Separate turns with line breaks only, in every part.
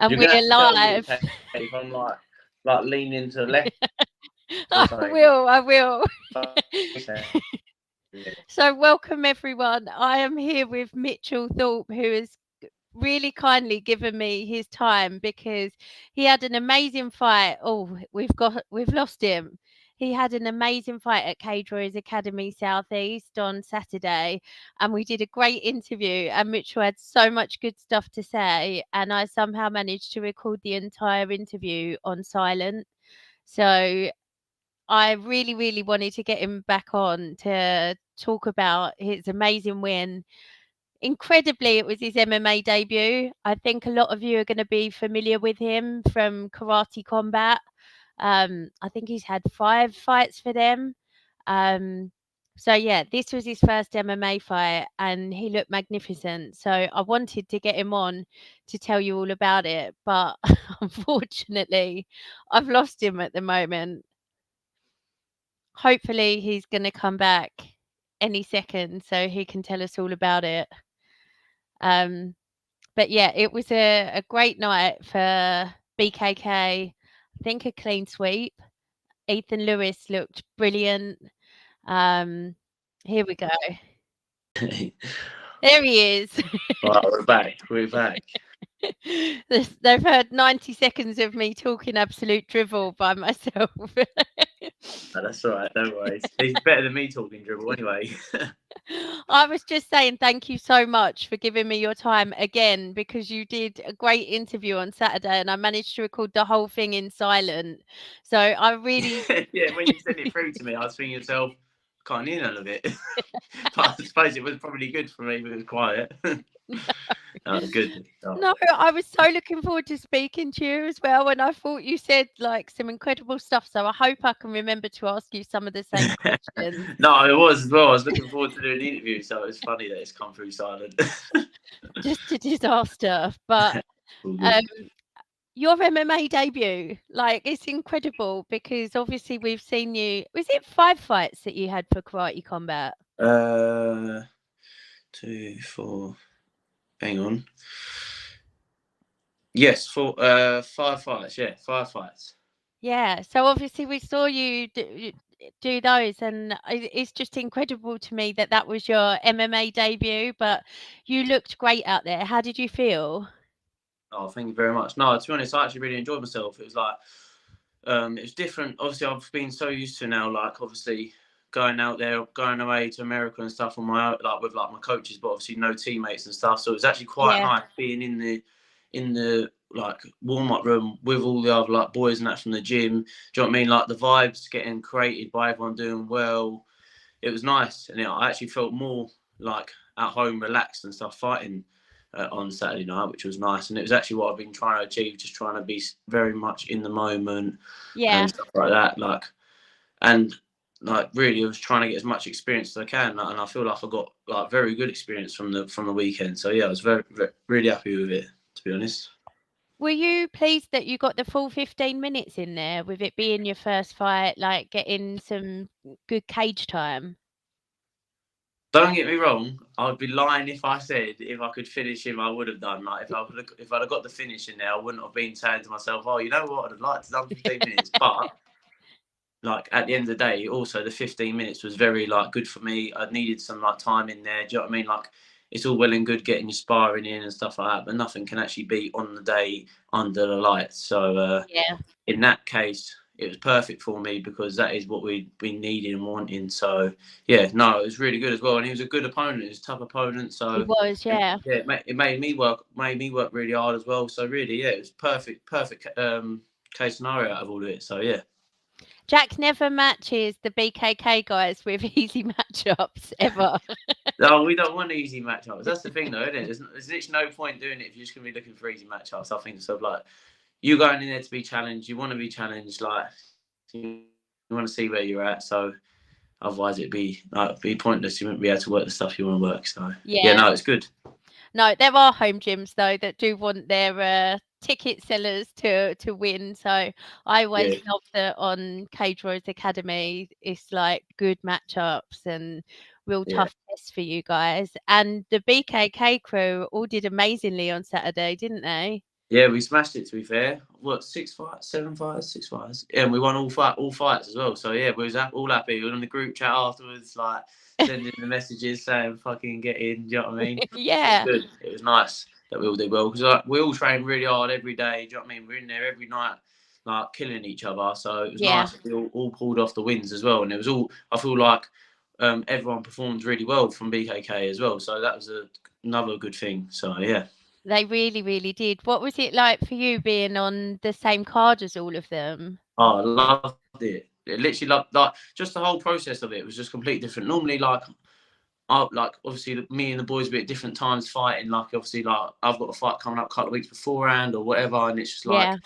And
You're gonna have
we're
to tell me
live.
if I'm like leaning to the left or
I
something.
will, I will.
Okay.
So welcome everyone. I am here with Mitchell Thorpe, who has really kindly given me his time because he had an amazing fight. Oh, we've lost him. He had an amazing fight at Cage Warriors Academy Southeast on Saturday, and we did a great interview. And Mitchell had so much good stuff to say, and I somehow managed to record the entire interview on silent. So I really, really wanted to get him back on to talk about his amazing win. Incredibly, it was his MMA debut. I think a lot of you are going to be familiar with him from Karate Combat. I think he's had 5 fights for them. Um, so yeah, this was his first MMA fight and he looked magnificent. So I wanted to get him on to tell you all about it, but unfortunately, I've lost him at the moment. Hopefully, he's going to come back any second so he can tell us all about it. Um, but yeah, it was a great night for BKK. I think a clean sweep. Ethan Lewis looked brilliant. Um, here we go. There he is.
Right, we're back. We're back.
They've heard 90 seconds of me talking absolute drivel by myself.
No, that's all right. No worries. He's better than me talking dribble anyway.
I was just saying thank you so much for giving me your time again because you did a great interview on Saturday and I managed to record the whole thing in silent. So I really
Yeah, when you sent it through to me, I was thinking to myself, can't hear none of it. But I suppose it was probably good for me, but it was quiet. No, good. Oh.
No, I was so looking forward to speaking to you as well, and I thought you said like some incredible stuff. So I hope I can remember to ask you some of the same questions.
No, it was as well. I was looking forward to doing the interview, so it was funny that it's come through silent.
Just a disaster, but
All good.
um, your MMA debut, like it's incredible because obviously we've seen you. Was it 5 fights that you had for Karate Combat?
2, 4. Hang on. Yes, 5 fights. Yeah, 5 fights.
Yeah. So obviously we saw you do those, and it's just incredible to me that that was your MMA debut. But you looked great out there. How did you feel?
Oh, thank you very much. No, to be honest, I actually really enjoyed myself. It was like, it was different. Obviously, I've been so used to now, like obviously going out there, going away to America and stuff on my own, like with like my coaches, but obviously no teammates and stuff. So it was actually quite
Yeah.
nice being in the like warm up room with all the other like boys and that from the gym. Do you know what I mean? Like the vibes getting created by everyone doing well. It was nice, and I actually felt more like at home, relaxed and stuff, fighting on Saturday night, which was nice. And it was actually what I've been trying to achieve, just trying to be very much in the moment
Yeah.
and stuff like that. And really, I was trying to get as much experience as I can, and I feel like I got like very good experience from the weekend. So yeah, I was very really happy with it, to be honest.
Were you pleased that you got the full 15 minutes in there with it being your first fight, like getting some good cage time?
Don't get me wrong, I'd be lying if I said if I could finish him, I would have done. Like if I'd have got the finish in there, I wouldn't have been saying to myself, "Oh, you know what? I'd have liked to done 15 minutes." But like at the end of the day, also the 15 minutes was very like good for me. I needed some like time in there. Do you know what I mean? Like it's all well and good getting your sparring in and stuff like that, but nothing can actually beat on the day under the lights. So
Yeah.
in that case, it was perfect for me because that is what we'd been needing and wanting. So yeah, no, it was really good as well, and he was a good opponent. He was a tough opponent.
He
So
was, yeah.
yeah, it made me work really hard as well. So really, yeah, it was perfect case scenario out of all of it. So yeah.
Jack never matches the BKK guys with easy matchups ever.
No, we don't want easy matchups. That's the thing, though, isn't it? There's literally no point doing it if you're just going to be looking for easy matchups. I think so. Like, you're going in there to be challenged. You want to be challenged. Like, you want to see where you're at. So, otherwise, it'd be pointless. You wouldn't be able to work the stuff you want to work. So, yeah,
Yeah.
no, it's good.
No, there are home gyms though that do want their ticket sellers to win. So I always
Yeah,
love that on Cage Warriors Academy. It's like good matchups and real
yeah.
tough tests for you guys. And the BKK crew all did amazingly on Saturday, didn't they?
Yeah, we smashed it. To be fair, what 6 fights, 7 fights, 6 fights, yeah, and we won all fights as well. So yeah, we was all happy. We were on the group chat afterwards, like sending the messages saying "fucking get in." Do you know what I mean? It was
Yeah,
good. It was nice that we all did well because like, we all train really hard every day. Do you know what I mean? We're in there every night, like killing each other. So it was
yeah.
nice that we all pulled off the wins as well, and it was all. I feel like everyone performed really well from BKK as well. So that was another good thing. So yeah.
They really, really did. What was it like for you being on the same card as all of them?
Oh, I loved it. It literally like just the whole process of it was just completely different. Normally, like obviously me and the boys be at different times fighting. Like obviously, like I've got a fight coming up a couple of weeks beforehand or whatever, and it's just like
Yeah,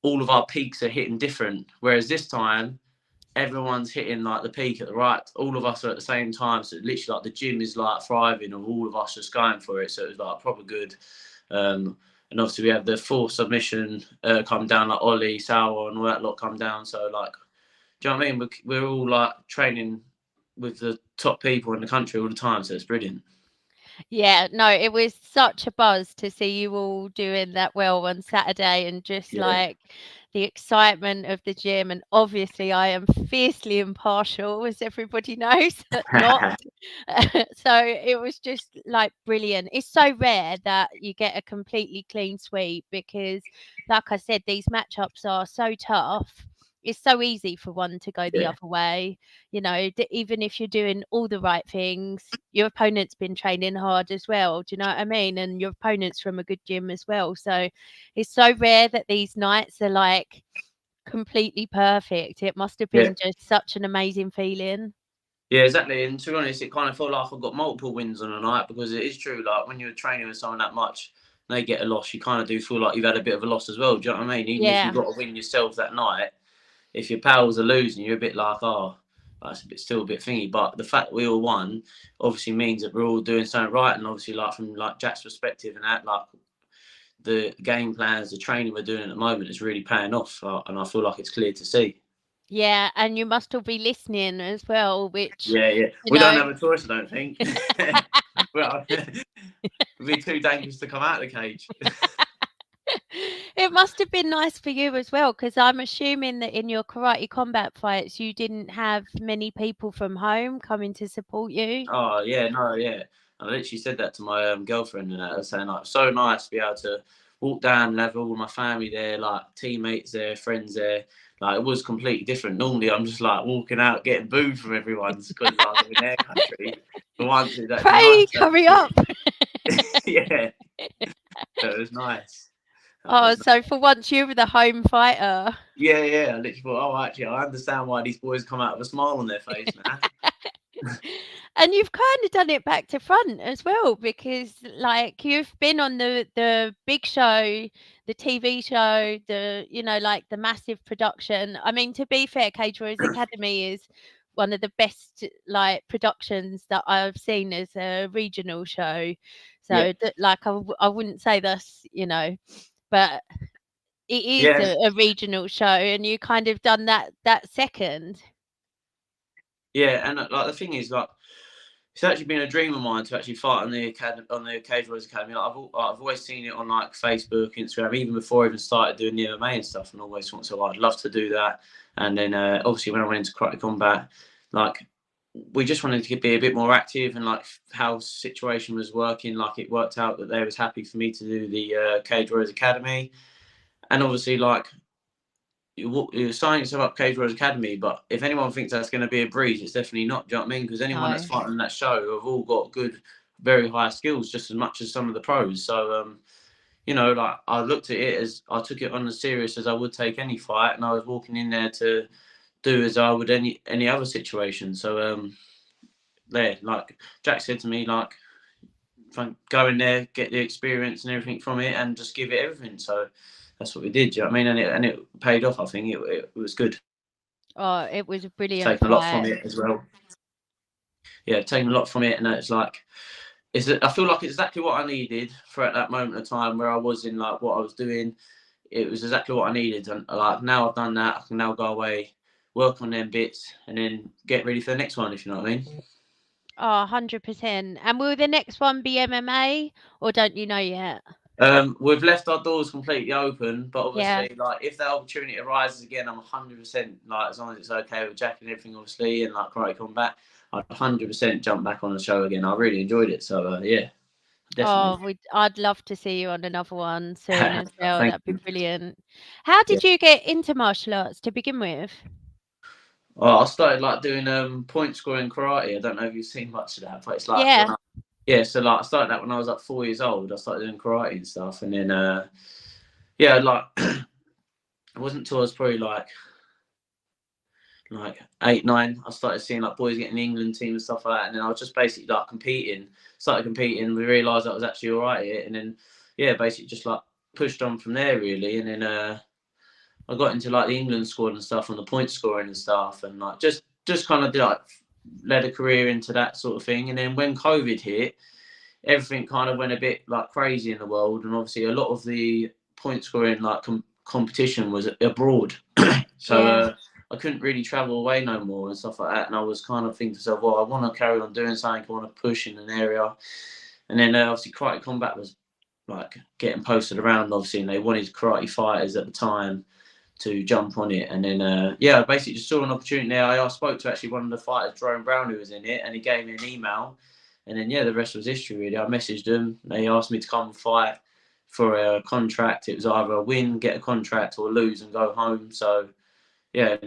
all of our peaks are hitting different. Whereas this time, everyone's hitting like the peak at the right. All of us are at the same time, so literally like the gym is like thriving of all of us just going for it. So it was like proper good. And obviously we have the full submission come down like Ollie, Sauer, and all that lot come down. So like, do you know what I mean? We're all like training with the top people in the country all the time, so it's brilliant.
yeah. No, it was such a buzz to see you all doing that well on Saturday and just
Yeah,
like the excitement of the gym. And obviously, I am fiercely impartial, as everybody knows. Not. So it was just like brilliant. It's so rare that you get a completely clean sweep because, like I said, these matchups are so tough. It's so easy for one to go the
yeah,
other way. You know, even if you're doing all the right things, your opponent's been training hard as well. Do you know what I mean? And your opponent's from a good gym as well. So it's so rare that these nights are like completely perfect. It must have
yeah.
been just such an amazing feeling.
Yeah, exactly. And to be honest, it kind of felt like I got multiple wins on a night because it is true. Like when you're training with someone that much, and they get a loss, you kind of do feel like you've had a bit of a loss as well. Do you know what I mean? Even if
Yeah.
you've got to win yourself that night, if your pals are losing, you're a bit like, oh, that's still a bit thingy. But the fact that we all won obviously means that we're all doing something right. And obviously, like from like Jack's perspective and that, like the game plans, the training we're doing at the moment is really paying off. And I feel like it's clear to see.
Yeah, and you must all be listening as well, which,
Yeah, yeah.
you
We don't
know,
have a choice, I don't think. Well, it'd be too dangerous to come out of the cage.
it must have been nice for you as well, because I'm assuming that in your karate combat fights, you didn't have many people from home coming to support you.
Oh yeah, no, yeah. I literally said that to my girlfriend and that. I was saying like, so nice to be able to walk down and have all my family there, like teammates there, friends there. Like it was completely different. Normally, I'm just like walking out getting booed from everyone because I live in their country. For once, it's actually nice
Craig,
to
hurry
actually,
up.
yeah. So it was nice. That
Oh,
was nice.
so for once you were the home fighter.
Yeah, yeah. I literally thought, oh, actually, I understand why these boys come out with a smile on their face now.
And you've kind of done it back to front as well because like you've been on the big show, the TV show, the like the massive production. I mean, to be fair, Cage Warriors Academy is one of the best like productions that I've seen as a regional show.
Yeah,
So like I wouldn't say that's, but it is
yeah,
a regional show and you kind of done that second.
yeah. And like the thing is, like, it's actually been a dream of mine to actually fight on the academy, on the Cage Warriors Academy. Like, I've always seen it on like Facebook, Instagram, even before I even started doing the MMA and stuff, and always thought, so I'd love to do that. And then obviously when I went into karate combat, like we just wanted to be a bit more active and like how situation was working. Like it worked out that they was happy for me to do the Cage Warriors Academy, and obviously like you're signing yourself up Cage Warriors Academy, but if anyone thinks that's going to be a breeze, it's definitely not. Do you know what I mean? Because anyone that's
No.
fighting in that show have all got good, very high skills, just as much as some of the pros. So, like I looked at it as I took it on as serious as I would take any fight, and I was walking in there to do as I would any other situation. So, like Jack said to me, like go in there, get the experience and everything from it, and just give it everything. So that's what we did. Do you know what I mean? And it paid off. I think it was good.
Oh, it was a brilliant
Taking a lot from
fight.
it as well. Yeah, taking a lot from it, and it's like I feel like it's exactly what I needed for at that moment of time where I was in like what I was doing. It was exactly what I needed, and like now I've done that, I can now go away, work on them bits, and then get ready for the next one. If you know what I mean.
Oh, 100%. And will the next one be MMA or don't you know yet?
We've left our doors completely open, but
Yeah.
obviously, like if that opportunity arises again, I'm 100% like as long as it's okay with Jack and everything, obviously, and like Karate Combat, I'd 100% jump back on the show again. I really enjoyed it, so yeah, definitely.
Oh, I'd love to see you on another one soon as well.
Thank
That'd be
you.
brilliant. How
Yeah.
did you get into martial arts to begin with?
I started like doing point scoring karate. I don't know if you've seen much of that, but it's like
Yeah.
so like I started that when I was like 4 years old. I started doing karate and stuff, and then yeah, like it wasn't until I was probably like 8, 9, I started seeing like boys getting the England team and stuff like that, and then I was just basically like started competing. We realised I was actually all right at it, and then yeah, basically just like pushed on from there really, and then I got into like the England squad and stuff on the point scoring and stuff, and like just kind of like led a career into that sort of thing. And then when COVID hit, everything kind of went a bit like crazy in the world, and obviously a lot of the point scoring like competition was abroad, so
Yeah.
I couldn't really travel away no more and stuff like that. And I was kind of thinking to myself, well, I want to carry on doing something, I want to push in an area. And then obviously Karate Combat was like getting posted around, obviously, and they wanted karate fighters at the time to jump on it. And then yeah, I basically just saw an opportunity there. I spoke to actually one of the fighters, Jerome Brown, who was in it, and he gave me an email. And then yeah, the rest was history really. I messaged them. They asked me to come and fight for a contract. It was either a win, get a contract, or lose and go home. So yeah,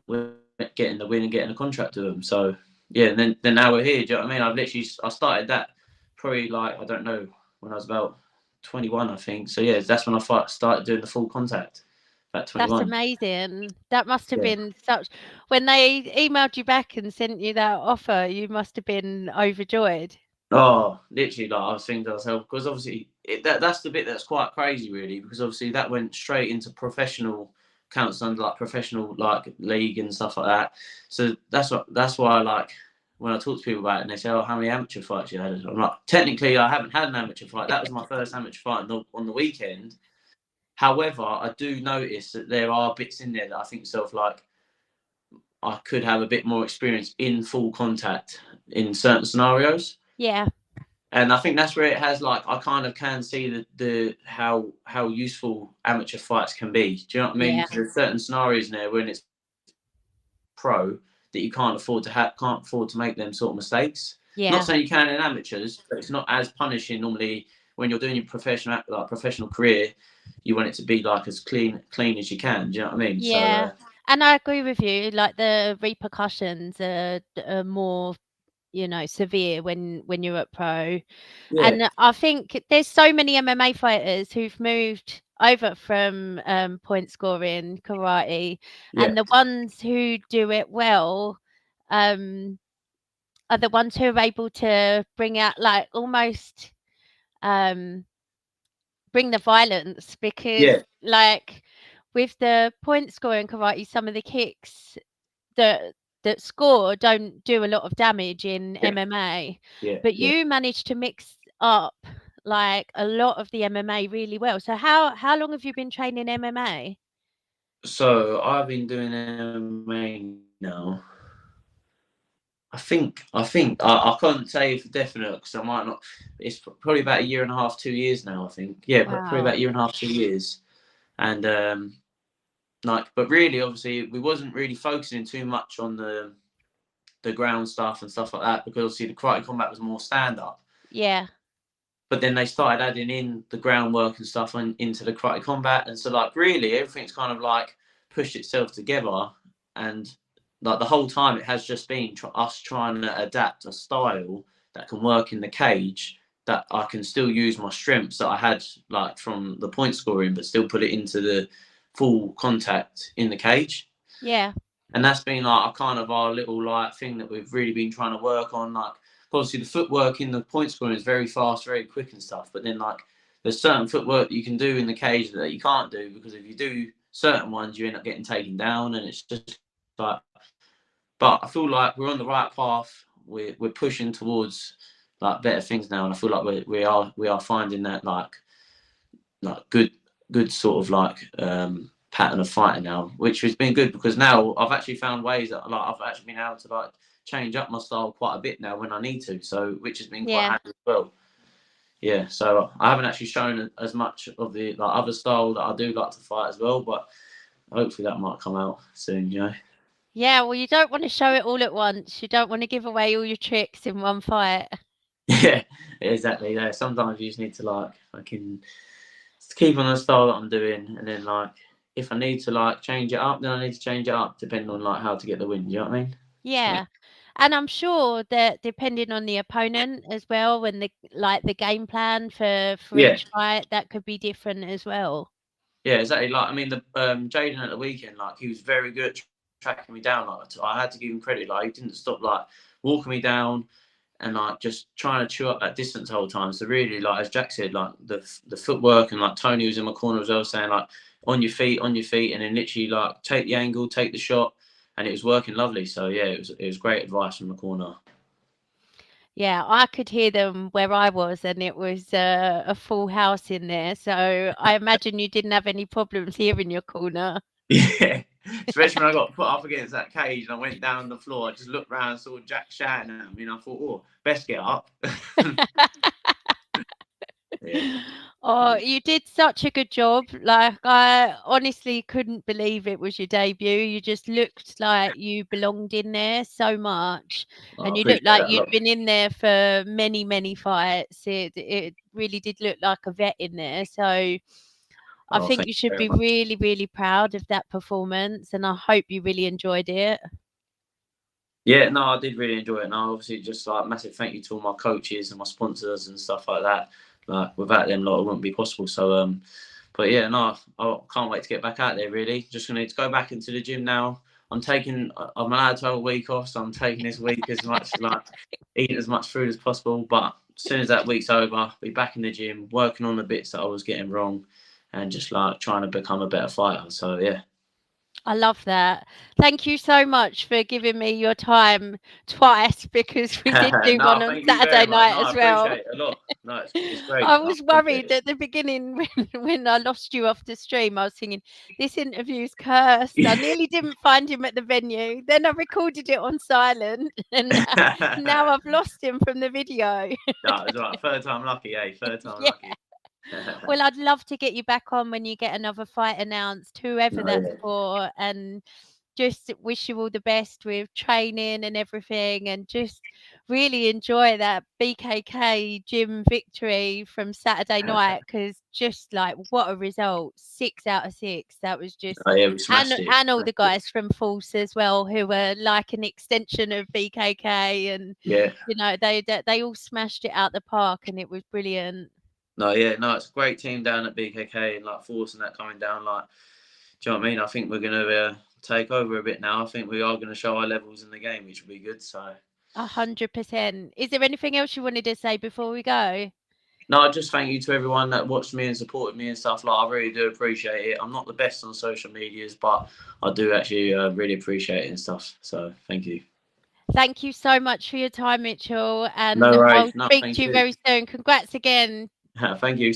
we're getting the win and getting a contract to them. So yeah, and then now we're here. Do you know what I mean? I started that probably like I don't know when I was about 21, I think. So yeah, that's when I started doing the full contact. About
That's
21.
amazing. That must have
Yeah.
been such when they emailed you back and sent you that offer, you must have been overjoyed.
Oh, literally, like I was thinking to myself, because obviously that's the bit that's quite crazy, really, because obviously that went straight into professional, counts under like professional like league and stuff like that. So that's why like when I talk to people about it and they say, oh, how many amateur fights you had? I'm like, technically, I haven't had an amateur fight. That was my first amateur fight on the weekend. However, I do notice that there are bits in there that I think myself like I could have a bit more experience in full contact in certain scenarios.
Yeah.
And I think that's where it has like I kind of can see the how useful amateur fights can be. Do you know what I mean?
Yeah.
Because there's certain scenarios in there when it's pro that you can't afford to make them sort of mistakes. Not
Yeah.
saying you can in amateurs, but it's not as punishing normally when you're doing your professional career. You want it to be like as clean as you can. Do you know what I mean? So
Yeah. And I agree with you, like the repercussions are more, severe when you're at pro.
yeah,
And I think there's so many MMA fighters who've moved over from point scoring karate,
yeah,
and the ones who do it well um, are the ones who are able to bring out like almost um, bring the violence because
yeah,
like with the point scoring karate, some of the kicks that score don't do a lot of damage in
yeah,
MMA,
yeah,
but
yeah.
you managed to mix up like a lot of the MMA really well. So how long have you been training MMA?
So I've been doing MMA now. I can't say for definite because I might not. It's probably about a year and a half, 2 years now. I think, yeah, but probably about
Wow.
a year and a half, 2 years. And like, but really, obviously, we wasn't really focusing too much on the ground stuff and stuff like that because obviously the karate combat was more stand up.
Yeah.
But then they started adding in the groundwork and stuff into the karate combat, and so like really everything's kind of like pushed itself together, and like the whole time it has just been us trying to adapt a style that can work in the cage, that I can still use my strengths that I had like from the point scoring, but still put it into the full contact in the cage.
Yeah.
And that's been like a kind of our little like thing that we've really been trying to work on. Like obviously the footwork in the point scoring is very fast, very quick and stuff. But then like there's certain footwork that you can do in the cage that you can't do because if you do certain ones, you end up getting taken down, and it's just like. But I feel like we're on the right path. We're pushing towards like better things now, and I feel like we are finding that like good sort of like pattern of fighting now, which has been good because now I've actually found ways that like I've actually been able to like change up my style quite a bit now when I need to, so which has been quite
Yeah.
handy as well. yeah, so I haven't actually shown as much of the like other style that I do like to fight as well, but hopefully that might come out soon, you know.
Yeah, well, you don't want to show it all at once. You don't want to give away all your tricks in one fight.
Yeah, exactly. Yeah, sometimes you just need to like fucking keep on the style that I'm doing, and then like if I need to like change it up, then I need to change it up depending on like how to get the win. You know what I mean? So,
Yeah. And I'm sure that depending on the opponent as well, and the game plan for
yeah,
each fight, that could be different as well.
yeah, exactly. Like I mean, the Jayden at the weekend, like he was very good at tracking me down. Like I had to give him credit. Like he didn't stop like walking me down and like just trying to chew up that distance the whole time. So really, like as Jack said, like the footwork, and like Tony was in my corner as well, saying like on your feet, and then literally like take the angle, take the shot, and it was working lovely. So yeah, it was great advice from the corner.
Yeah, I could hear them where I was, and it was a full house in there. So I imagine you didn't have any problems here in your corner.
Yeah, especially when I got put up against that cage and I went down the floor. I just looked around, saw Jack shouting at me, and I thought, oh, best get up. Yeah.
Oh, you did such a good job. Like, I honestly couldn't believe it was your debut. You just looked like you belonged in there so much.
I
And you
appreciate
looked like
that a
you'd
lot.
been in there for many, many fights. It really did look like a vet in there. So I
Oh,
think
thank
you
you
should
very
be
much.
really, really proud of that performance. And I hope you really enjoyed it.
Yeah, no, I did really enjoy it. And I obviously just like massive thank you to all my coaches and my sponsors and stuff like that. Like without them, like it wouldn't be possible. So, but yeah, no, I can't wait to get back out there. Really, just gonna need to go back into the gym now. I'm allowed to have a week off, so I'm taking this week as much like eating as much food as possible. But as soon as that week's over, I'll be back in the gym, working on the bits that I was getting wrong, and just like trying to become a better fighter. So yeah.
I love that. Thank you so much for giving me your time twice because we did do one
No,
on
thank you very
Saturday
much. No,
night
I
as well.
appreciate it a lot. No, it's great.
I
I
was
appreciate
worried at the beginning when I lost you off the stream. I was thinking, this interview's cursed. I
it.
nearly didn't find him at the venue. Then I recorded it on silent, and now
No,
I've lost him from the video.
it's all right. Third time lucky, eh? Third time
Yeah.
lucky.
Well, I'd love to get you back on when you get another fight announced, whoever
No,
that's
yeah.
for, and just wish you all the best with training and everything, and just really enjoy that BKK gym victory from Saturday night, because just like what a result, 6 out of 6. That was just,
Oh, yeah, we smashed it.
and all the guys from Force as well, who were like an extension of BKK, and
Yeah.
they all smashed it out the park, and it was brilliant.
No, yeah, no, it's a great team down at BKK and like Force and that coming down. Like, do you know what I mean? I think we're gonna take over a bit now. I think we are gonna show our levels in the game, which will be good. So.
100%. Is there anything else you wanted to say before we go?
No, just thank you to everyone that watched me and supported me and stuff. Like, I really do appreciate it. I'm not the best on social medias, but I do actually really appreciate it and stuff. So, thank you.
Thank you so much for your time, Mitchell,
No
and
worries.
I'll
No,
speak
thank
to you
you.
very soon. Congrats again.
Thank you.